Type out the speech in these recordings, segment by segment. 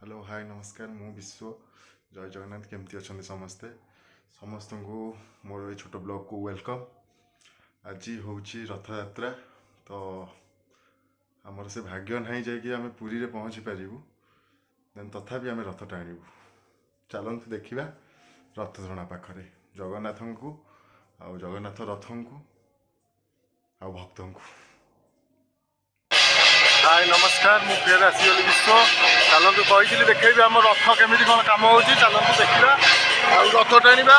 Hello hi नमस्कार मु विश्व जय जगन्नाथ केमती अच्छा समस्ते समस्त को मोर ये छोट ब्लॉग को वेलकम। आज हूँ रथ यात्रा तो आमर से भाग्य ना जाकि आम पुरी रे पहुँची पारू देन तथापि आम रथ टाणु चलतु देखा रथ धरणा पाखरे जगन्नाथ को आ जगन्नाथ रथ को आ भक्त को। हाय नमस्कार मु फेर आसीगली विश्व चलतु कही देखी आम रथ केमी कौन कम हो चलतु देखा आ रथ टाणा।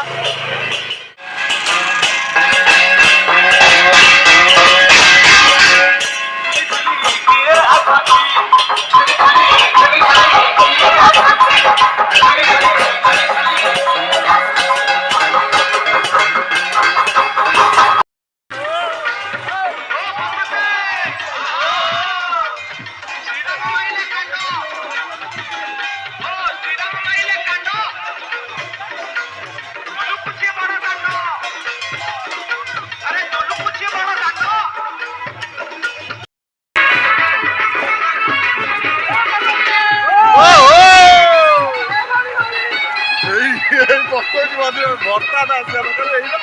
भर्ता ना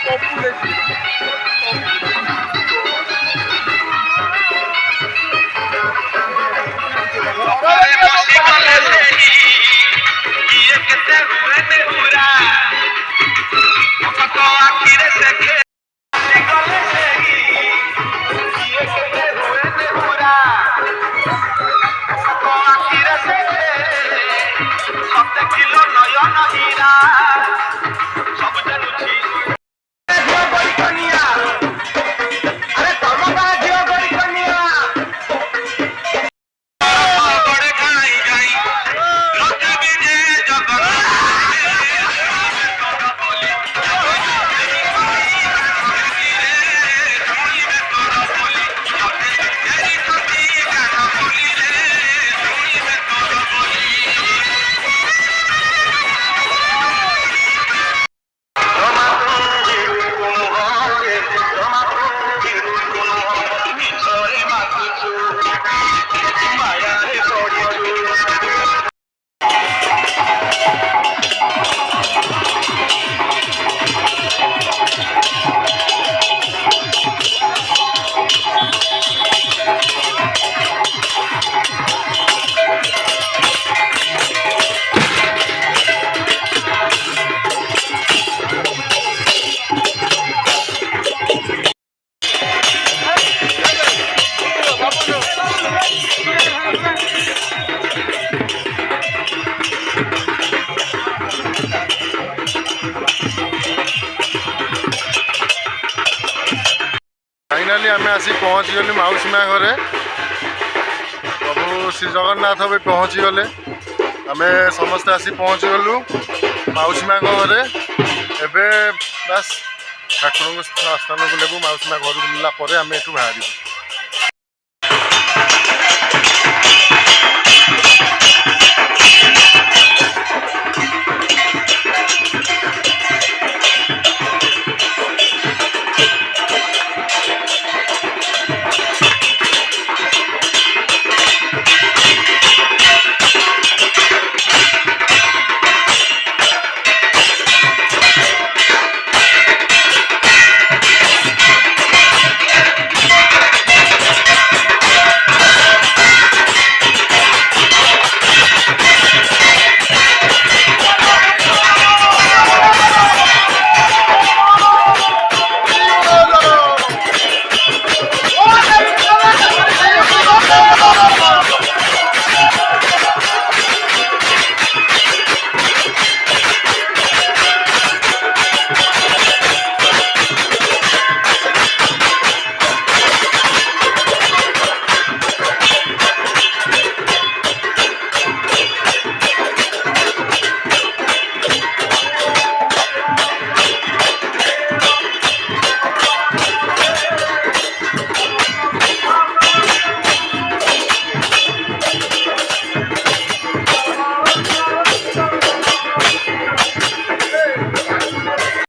पप्पू देखी फाइनाली आम आसी पहुँची गलु मौसी माँ घरे प्रभु श्री जगन्नाथ भी पहुँची गले आम समस्ते आसी पहुँची गलु मौसी माँ घरे एबे बस ठाकुर स्थान को लेबू मौसी माँ घर बुला आम एठू बाहर।